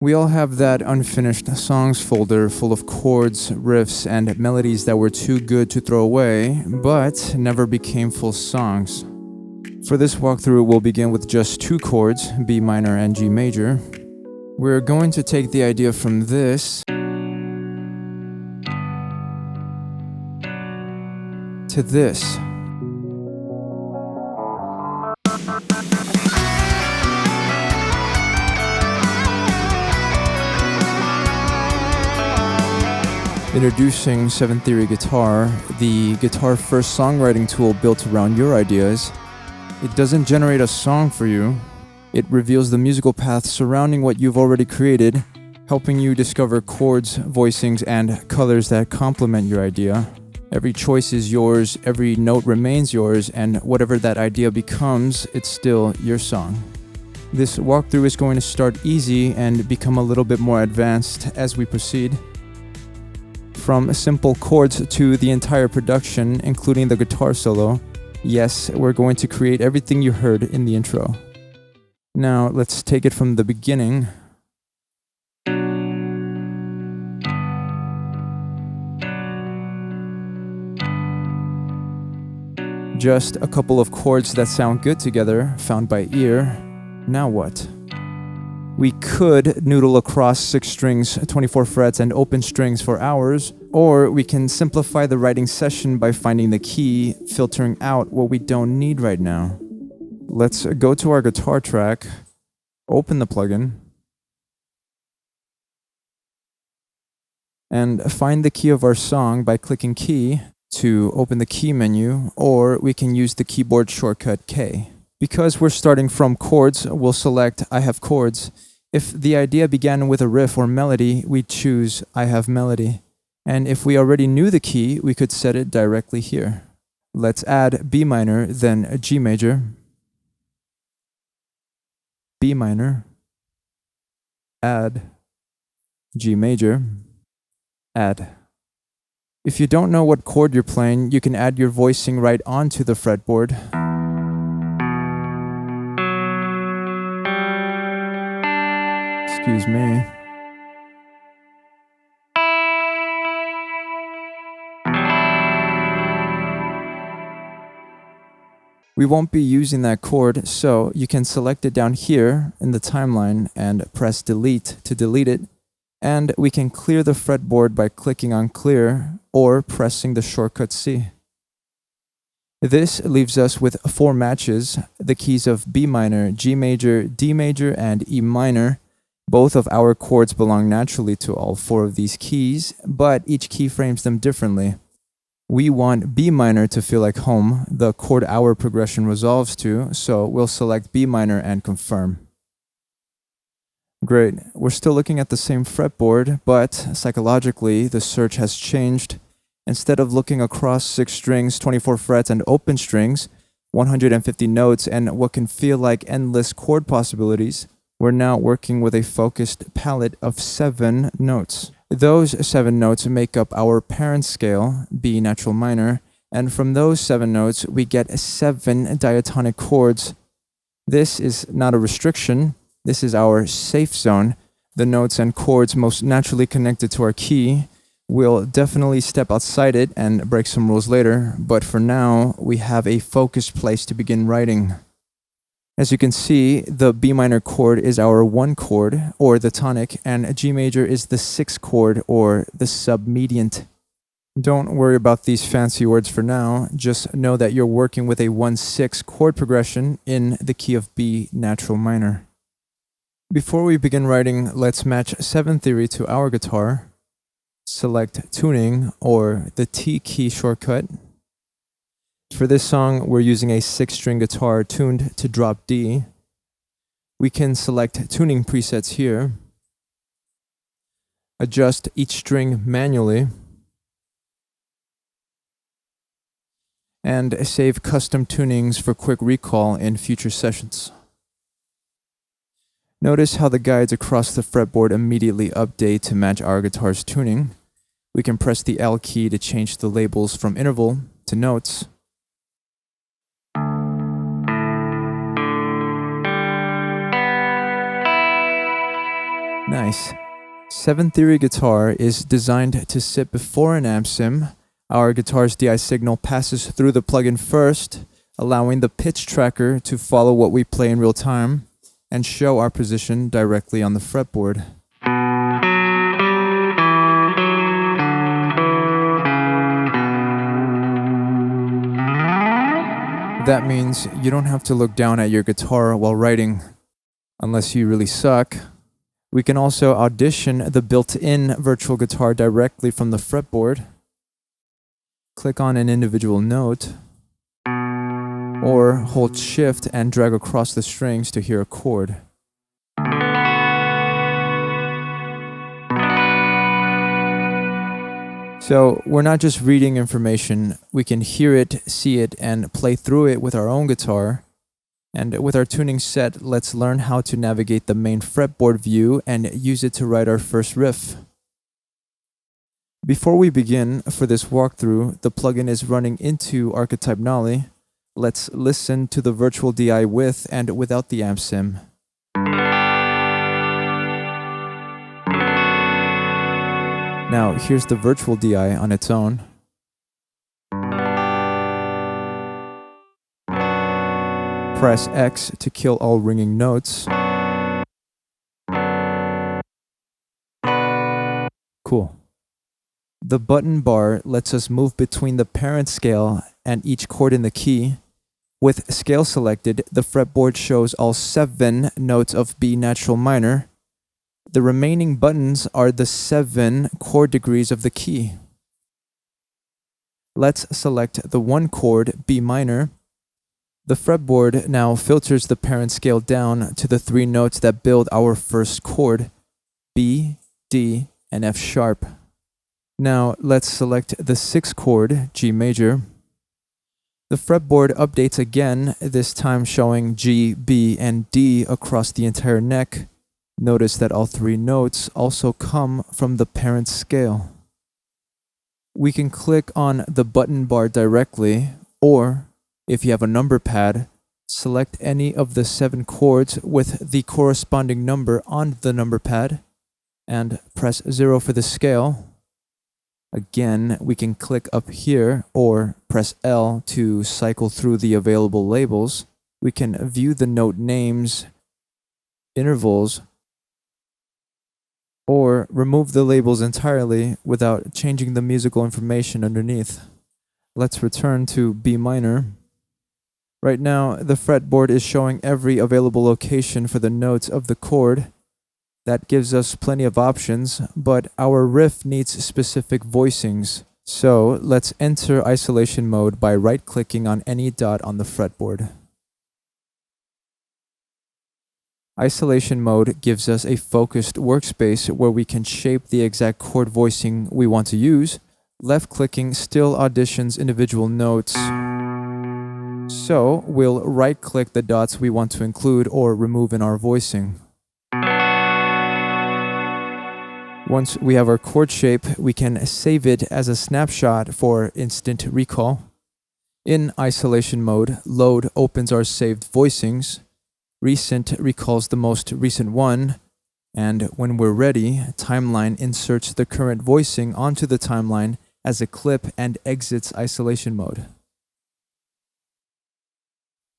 We all have that unfinished songs folder full of chords, riffs, and melodies that were too good to throw away, but never became full songs. For this walkthrough, we'll begin with just two chords, B minor and G major. We're going to take the idea from this to this. Introducing 7 Theory Guitar, the guitar-first songwriting tool built around your ideas. It doesn't generate a song for you. It reveals the musical path surrounding what you've already created, helping you discover chords, voicings, and colors that complement your idea. Every choice is yours, every note remains yours, and whatever that idea becomes, it's still your song. This walkthrough is going to start easy and become a little bit more advanced as we proceed. From simple chords to the entire production, including the guitar solo, yes, we're going to create everything you heard in the intro. Now, let's take it from the beginning. Just a couple of chords that sound good together, found by ear. Now what? We could noodle across 6 strings, 24 frets, and open strings for hours, or we can simplify the writing session by finding the key, filtering out what we don't need right now. Let's go to our guitar track, open the plugin, and find the key of our song by clicking key to open the key menu, or we can use the keyboard shortcut K. Because we're starting from chords, we'll select I have chords. If the idea began with a riff or melody, we choose I have melody. And if we already knew the key, we could set it directly here. Let's add B minor, then G major, B minor, add, G major, add. If you don't know what chord you're playing, you can add your voicing right onto the fretboard. Excuse me. We won't be using that chord, so you can select it down here in the timeline and press delete to delete it. And we can clear the fretboard by clicking on clear or pressing the shortcut C. This leaves us with 4 matches, the keys of B minor, G major, D major, and E minor. Both of our chords belong naturally to all 4 of these keys, but each key frames them differently. We want B minor to feel like home, the chord our progression resolves to, so we'll select B minor and confirm. Great, we're still looking at the same fretboard, but psychologically the search has changed. Instead of looking across 6 strings, 24 frets, and open strings, 150 notes, and what can feel like endless chord possibilities, we're now working with a focused palette of 7 notes. Those 7 notes make up our parent scale, B natural minor, and from those 7 notes, we get 7 diatonic chords. This is not a restriction, this is our safe zone, the notes and chords most naturally connected to our key. We'll definitely step outside it and break some rules later, but for now, we have a focused place to begin writing. As you can see, the B minor chord is our 1 chord, or the tonic, and G major is the 6th chord, or the submediant. Don't worry about these fancy words for now, just know that you're working with a 1/6 chord progression in the key of B natural minor. Before we begin writing, let's match 7 Theory to our guitar. Select Tuning, or the T key shortcut. For this song, we're using a 6-string guitar tuned to drop D. We can select tuning presets here, adjust each string manually, and save custom tunings for quick recall in future sessions. Notice how the guides across the fretboard immediately update to match our guitar's tuning. We can press the L key to change the labels from interval to notes. Nice. 7 Theory guitar is designed to sit before an amp sim. Our guitar's DI signal passes through the plugin first, allowing the pitch tracker to follow what we play in real time and show our position directly on the fretboard. That means you don't have to look down at your guitar while writing, unless you really suck. We can also audition the built-in virtual guitar directly from the fretboard. Click on an individual note, or hold Shift and drag across the strings to hear a chord. So we're not just reading information, we can hear it, see it, and play through it with our own guitar. And with our tuning set, let's learn how to navigate the main fretboard view and use it to write our first riff. Before we begin, for this walkthrough, the plugin is running into Archetype Nolly. Let's listen to the virtual DI with and without the amp sim. Now, here's the virtual DI on its own. Press X to kill all ringing notes. Cool. The button bar lets us move between the parent scale and each chord in the key. With scale selected, the fretboard shows all 7 notes of B natural minor. The remaining buttons are the 7 chord degrees of the key. Let's select the 1 chord, B minor. The fretboard now filters the parent scale down to the 3 notes that build our first chord, B, D, and F sharp. Now let's select the 6th chord, G major. The fretboard updates again, this time showing G, B, and D across the entire neck. Notice that all 3 notes also come from the parent scale. We can click on the button bar directly, or if you have a number pad, select any of the 7 chords with the corresponding number on the number pad, and press 0 for the scale. Again, we can click up here or press L to cycle through the available labels. We can view the note names, intervals, or remove the labels entirely without changing the musical information underneath. Let's return to B minor. Right now, the fretboard is showing every available location for the notes of the chord. That gives us plenty of options, but our riff needs specific voicings. So let's enter isolation mode by right-clicking on any dot on the fretboard. Isolation mode gives us a focused workspace where we can shape the exact chord voicing we want to use. Left-clicking still auditions individual notes. So we'll right-click the dots we want to include or remove in our voicing. Once we have our chord shape, we can save it as a snapshot for instant recall. In isolation mode, load opens our saved voicings. Recent recalls the most recent one. And when we're ready, timeline inserts the current voicing onto the timeline as a clip and exits isolation mode.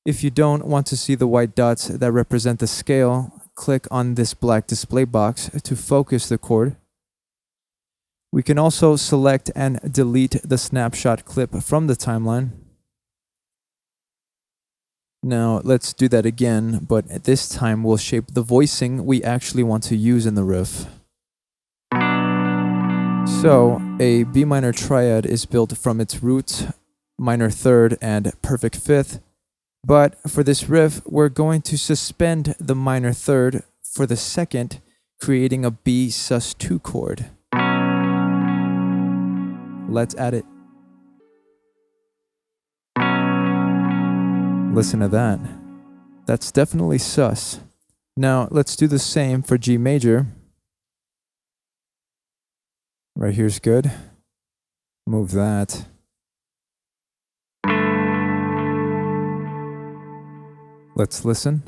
If you don't want to see the white dots that represent the scale, click on this black display box to focus the chord. We can also select and delete the snapshot clip from the timeline. Now let's do that again, but this time we'll shape the voicing we actually want to use in the riff. So a B minor triad is built from its root, minor third, and perfect fifth. But for this riff, we're going to suspend the minor third for the second, creating a B sus2 chord. Let's add it. Listen to that. That's definitely sus. Now let's do the same for G major. Right here's good. Move that. Let's listen.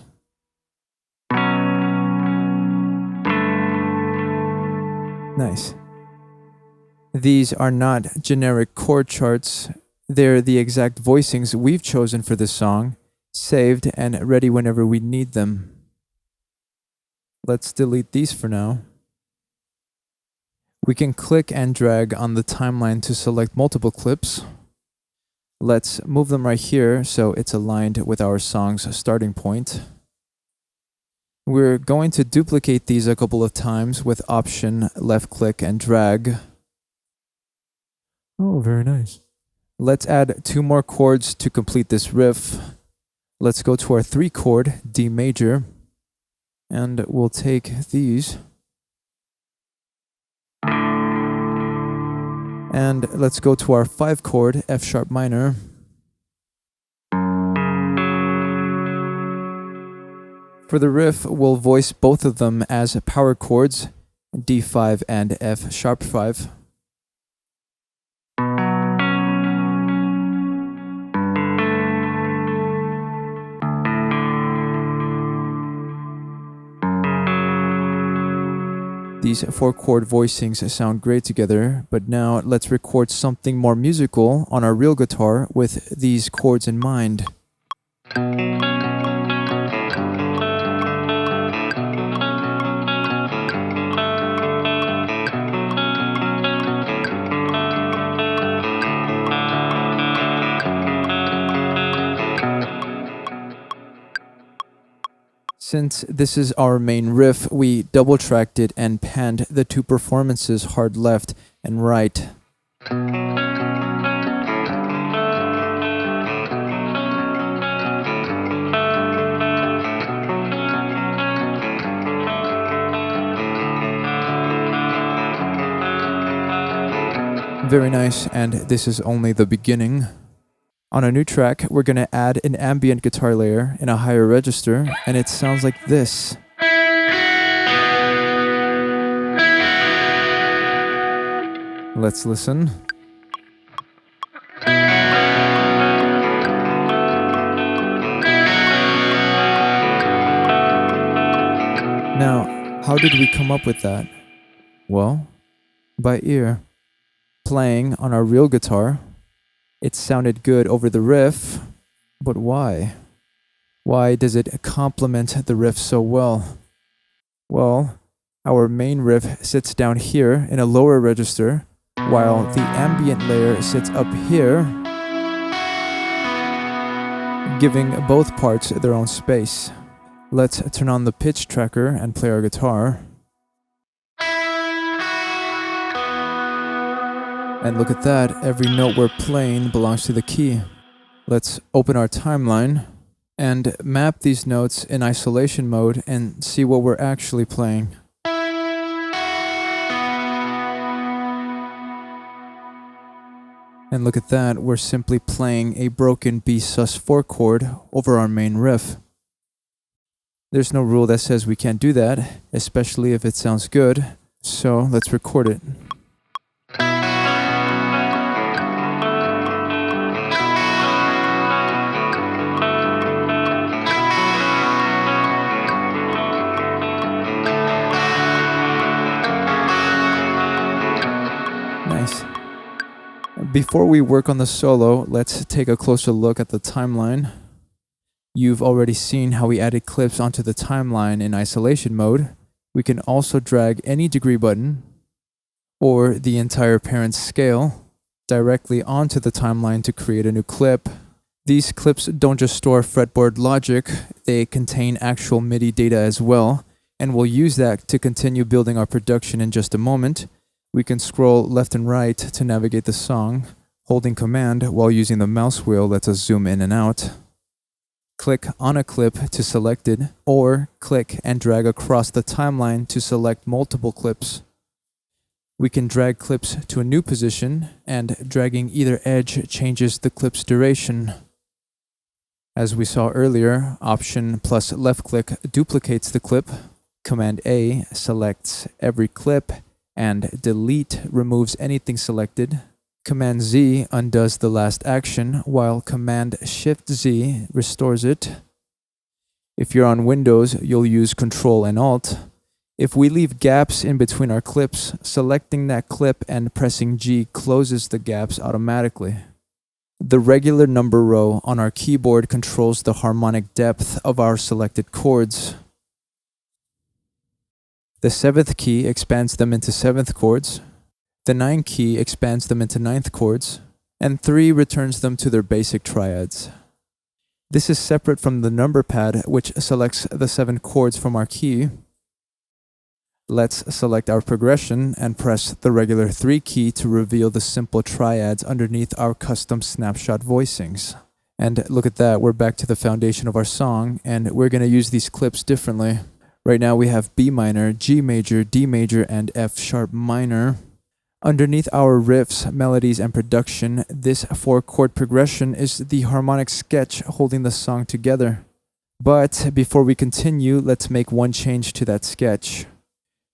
Nice. These are not generic chord charts. They're the exact voicings we've chosen for this song, saved and ready whenever we need them. Let's delete these for now. We can click and drag on the timeline to select multiple clips. Let's move them right here so it's aligned with our song's starting point. We're going to duplicate these a couple of times with Option, left click, and drag. Oh, very nice. Let's add 2 more chords to complete this riff. Let's go to our 3 chord, D major, and we'll take these. And let's go to our 5 chord, F sharp minor. For the riff, we'll voice both of them as power chords, D5 and F sharp 5. These 4 chord voicings sound great together, but now let's record something more musical on our real guitar with these chords in mind. Since this is our main riff, we double-tracked it and panned the 2 performances hard left and right. Very nice, and this is only the beginning. On a new track, we're going to add an ambient guitar layer in a higher register, and it sounds like this. Let's listen. Now, how did we come up with that? Well, by ear. Playing on our real guitar, it sounded good over the riff, but why? Why does it complement the riff so well? Well, our main riff sits down here in a lower register, while the ambient layer sits up here, giving both parts their own space. Let's turn on the pitch tracker and play our guitar. And look at that, every note we're playing belongs to the key. Let's open our timeline and map these notes in isolation mode and see what we're actually playing. And look at that, we're simply playing a broken B sus4 chord over our main riff. There's no rule that says we can't do that, especially if it sounds good, so let's record it. Nice. Before we work on the solo, let's take a closer look at the timeline. You've already seen how we added clips onto the timeline in isolation mode. We can also drag any degree button or the entire parent scale directly onto the timeline to create a new clip. These clips don't just store fretboard logic, they contain actual MIDI data as well, and we'll use that to continue building our production in just a moment. We can scroll left and right to navigate the song. Holding Command while using the mouse wheel lets us zoom in and out. Click on a clip to select it, or click and drag across the timeline to select multiple clips. We can drag clips to a new position, and dragging either edge changes the clip's duration. As we saw earlier, Option plus left click duplicates the clip. Command A selects every clip, and Delete removes anything selected. Command Z undoes the last action, while Command Shift Z restores it. If you're on Windows, you'll use Control and Alt. If we leave gaps in between our clips, selecting that clip and pressing G closes the gaps automatically. The regular number row on our keyboard controls the harmonic depth of our selected chords. The 7th key expands them into 7th chords. The 9th key expands them into 9th chords. And 3 returns them to their basic triads. This is separate from the number pad, which selects the 7 chords from our key. Let's select our progression and press the regular 3 key to reveal the simple triads underneath our custom snapshot voicings. And look at that, we're back to the foundation of our song, and we're going to use these clips differently. Right now we have B minor, G major, D major, and F sharp minor. Underneath our riffs, melodies, and production, this 4-chord progression is the harmonic sketch holding the song together. But before we continue, let's make one change to that sketch.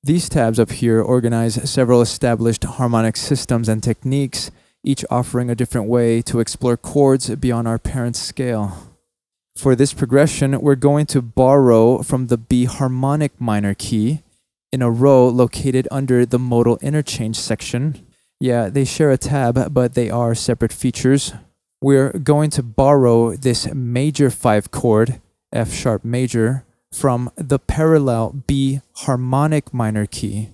These tabs up here organize several established harmonic systems and techniques, each offering a different way to explore chords beyond our parent scale. For this progression, we're going to borrow from the B harmonic minor key in a row located under the modal interchange section. Yeah, they share a tab, but they are separate features. We're going to borrow this major 5 chord, F sharp major, from the parallel B harmonic minor key.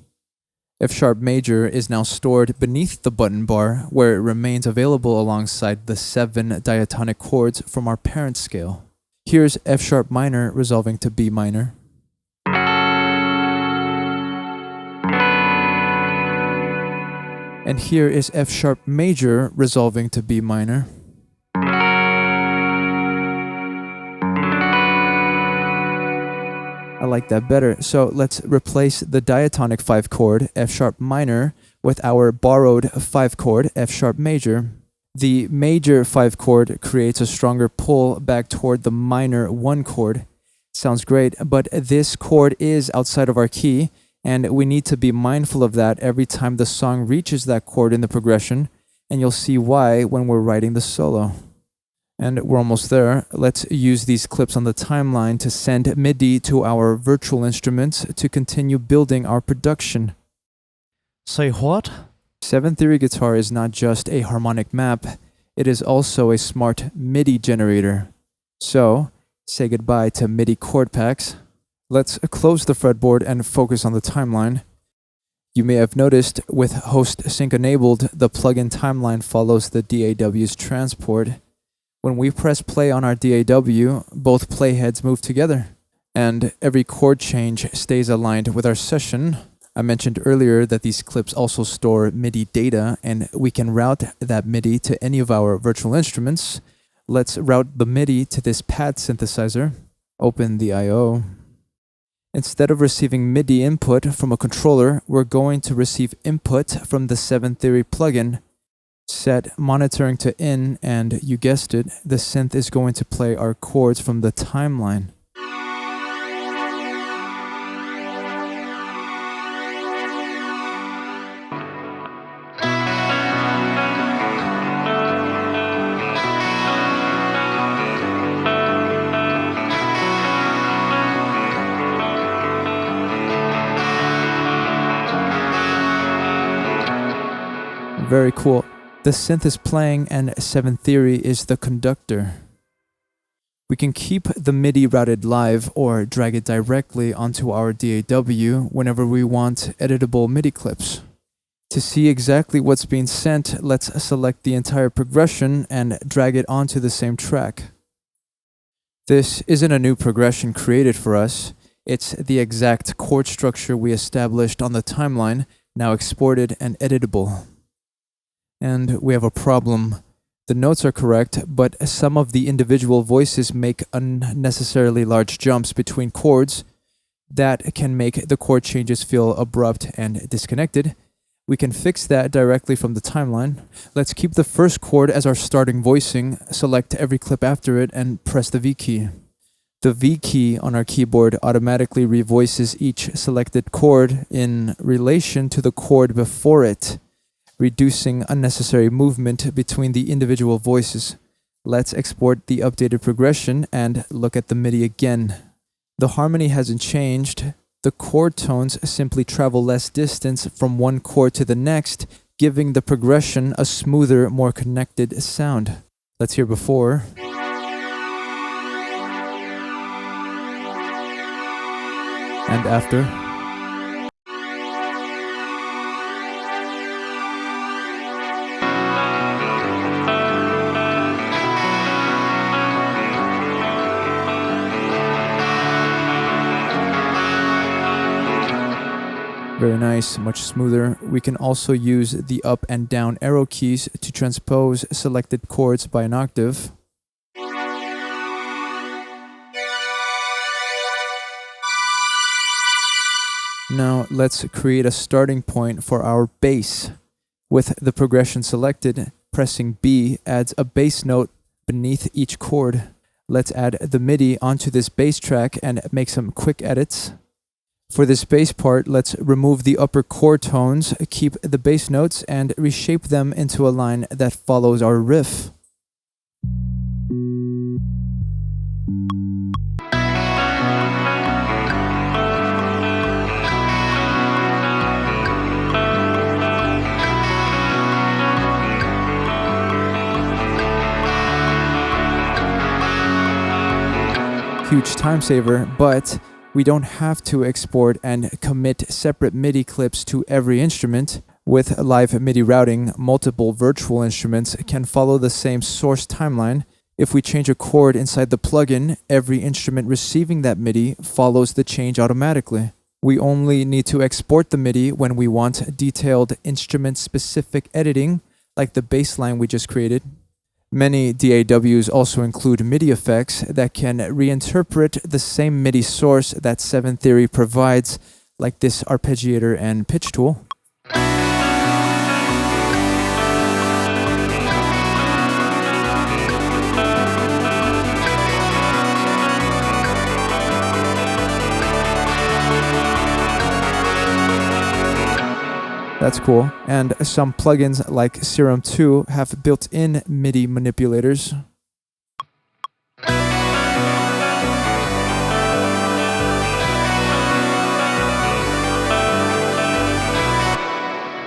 F sharp major is now stored beneath the button bar, where it remains available alongside the 7 diatonic chords from our parent scale. Here's F sharp minor resolving to B minor. And here is F sharp major resolving to B minor. I like that better. So let's replace the diatonic 5 chord, F sharp minor, with our borrowed 5 chord, F sharp major. The major 5 chord creates a stronger pull back toward the minor 1 chord. Sounds great, but this chord is outside of our key, and we need to be mindful of that every time the song reaches that chord in the progression, and you'll see why when we're writing the solo. And we're almost there. Let's use these clips on the timeline to send MIDI to our virtual instruments to continue building our production. Say what? 7 Theory Guitar is not just a harmonic map, it is also a smart MIDI generator. So, say goodbye to MIDI chord packs. Let's close the fretboard and focus on the timeline. You may have noticed with Host Sync enabled, the plugin timeline follows the DAW's transport. When we press play on our DAW, both playheads move together, and every chord change stays aligned with our session. I mentioned earlier that these clips also store MIDI data, and we can route that MIDI to any of our virtual instruments. Let's route the MIDI to this pad synthesizer. Open the I/O. Instead of receiving MIDI input from a controller, we're going to receive input from the 7 Theory plugin. Set monitoring to in, and you guessed it, the synth is going to play our chords from the timeline. Very cool. The synth is playing and 7 Theory is the conductor. We can keep the MIDI routed live or drag it directly onto our DAW whenever we want editable MIDI clips. To see exactly what's being sent, let's select the entire progression and drag it onto the same track. This isn't a new progression created for us. It's the exact chord structure we established on the timeline, now exported and editable. And we have a problem. The notes are correct, but some of the individual voices make unnecessarily large jumps between chords that can make the chord changes feel abrupt and disconnected. We can fix that directly from the timeline. Let's keep the first chord as our starting voicing, select every clip after it, and press the V key. The V key on our keyboard automatically revoices each selected chord in relation to the chord before it, reducing unnecessary movement between the individual voices. Let's export the updated progression and look at the MIDI again. The harmony hasn't changed. The chord tones simply travel less distance from one chord to the next, giving the progression a smoother, more connected sound. Let's hear before. And after. Very nice, much smoother. We can also use the up and down arrow keys to transpose selected chords by an octave. Now let's create a starting point for our bass. With the progression selected, pressing B adds a bass note beneath each chord. Let's add the MIDI onto this bass track and make some quick edits. For this bass part, let's remove the upper chord tones, keep the bass notes, and reshape them into a line that follows our riff. Huge time saver, but we don't have to export and commit separate MIDI clips to every instrument. With live MIDI routing, multiple virtual instruments can follow the same source timeline. If we change a chord inside the plugin, every instrument receiving that MIDI follows the change automatically. We only need to export the MIDI when we want detailed instrument-specific editing, like the bass line we just created. Many DAWs also include MIDI effects that can reinterpret the same MIDI source that 7 Theory provides, like this arpeggiator and pitch tool. That's cool. And some plugins like Serum 2 have built-in MIDI manipulators.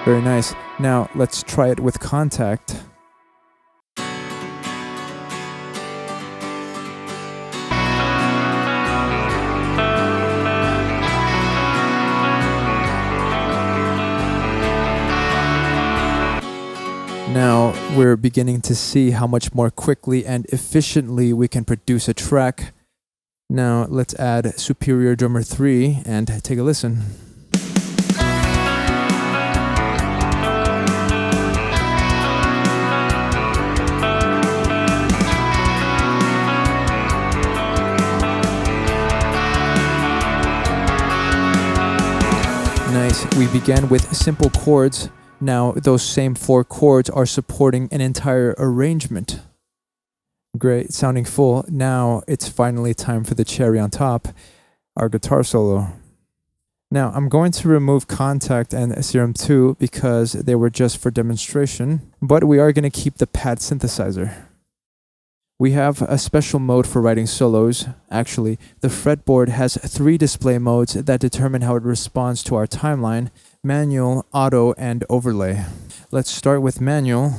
Very nice. Now let's try it with Contact. Now we're beginning to see how much more quickly and efficiently we can produce a track. Now let's add Superior Drummer 3 and take a listen. Nice. We began with simple chords. Now those same 4 chords are supporting an entire arrangement. Great, sounding full. Now it's finally time for the cherry on top, our guitar solo. Now I'm going to remove Contact and Serum 2 because they were just for demonstration, but we are going to keep the pad synthesizer. We have a special mode for writing solos. Actually, the fretboard has 3 display modes that determine how it responds to our timeline: manual, auto, and overlay. Let's start with manual.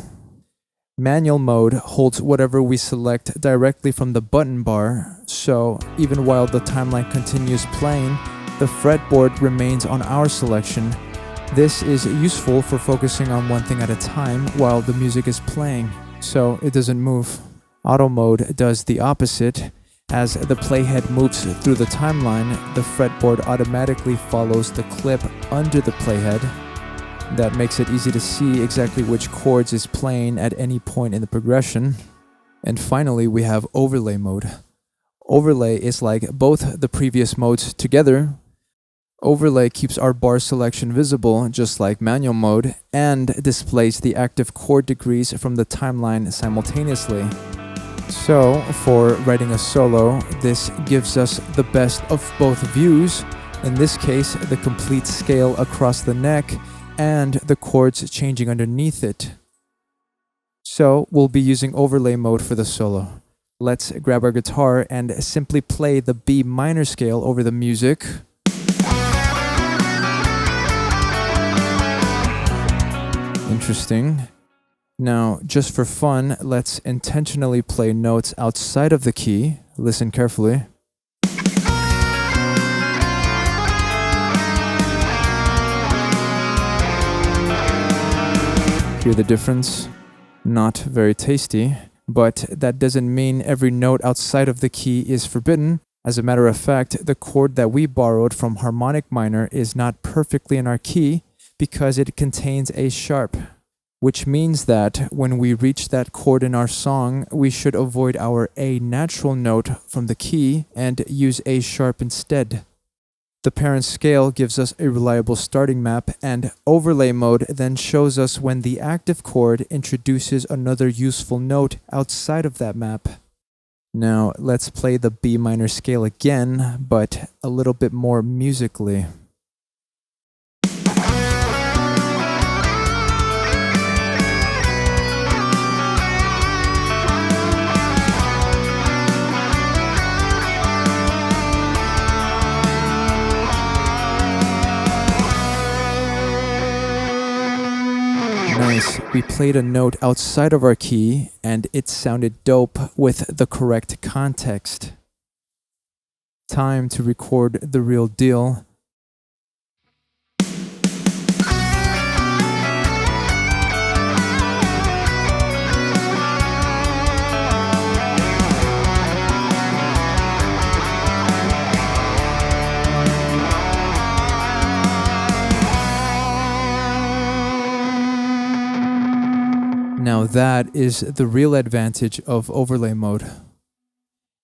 Manual mode holds whatever we select directly from the button bar, so even while the timeline continues playing, the fretboard remains on our selection. This is useful for focusing on one thing at a time while the music is playing, so it doesn't move. Auto mode does the opposite. As the playhead moves through the timeline, the fretboard automatically follows the clip under the playhead. That makes it easy to see exactly which chords is playing at any point in the progression. And finally, we have overlay mode. Overlay is like both the previous modes together. Overlay keeps our bar selection visible, just like manual mode, and displays the active chord degrees from the timeline simultaneously. So, for writing a solo, this gives us the best of both views. In this case, the complete scale across the neck and the chords changing underneath it. So, we'll be using overlay mode for the solo. Let's grab our guitar and simply play the B minor scale over the music. Interesting. Now, just for fun, let's intentionally play notes outside of the key. Listen carefully. Hear the difference? Not very tasty, but that doesn't mean every note outside of the key is forbidden. As a matter of fact, the chord that we borrowed from harmonic minor is not perfectly in our key because it contains A sharp, which means that when we reach that chord in our song, we should avoid our A natural note from the key and use A sharp instead. The parent scale gives us a reliable starting map, and overlay mode then shows us when the active chord introduces another useful note outside of that map. Now let's play the B minor scale again, but a little bit more musically. Nice. We played a note outside of our key, and it sounded dope with the correct context. Time to record the real deal. Now that is the real advantage of overlay mode.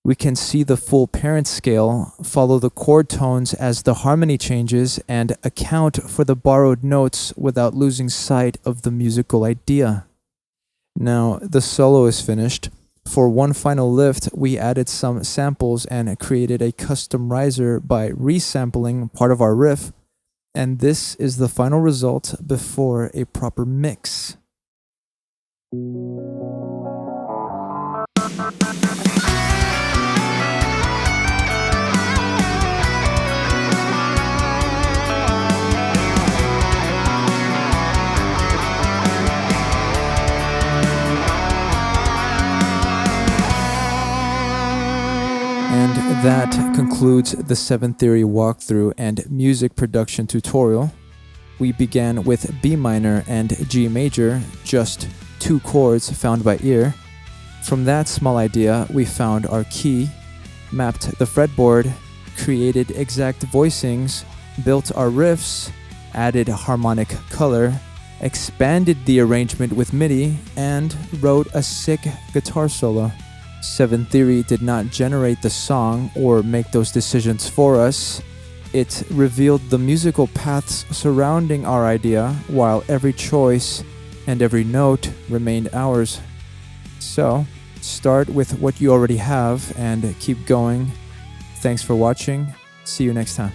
We can see the full parent scale, follow the chord tones as the harmony changes, and account for the borrowed notes without losing sight of the musical idea. Now the solo is finished. For one final lift, we added some samples and created a custom riser by resampling part of our riff, and this is the final result before a proper mix. And that concludes the 7-theory walkthrough and music production tutorial. We began with B minor and G major, just 2 chords found by ear. From that small idea, we found our key, mapped the fretboard, created exact voicings, built our riffs, added harmonic color, expanded the arrangement with MIDI, and wrote a sick guitar solo. 7-theory did not generate the song or make those decisions for us. It revealed the musical paths surrounding our idea, while every choice and every note remained ours. So, start with what you already have and keep going. Thanks for watching. See you next time.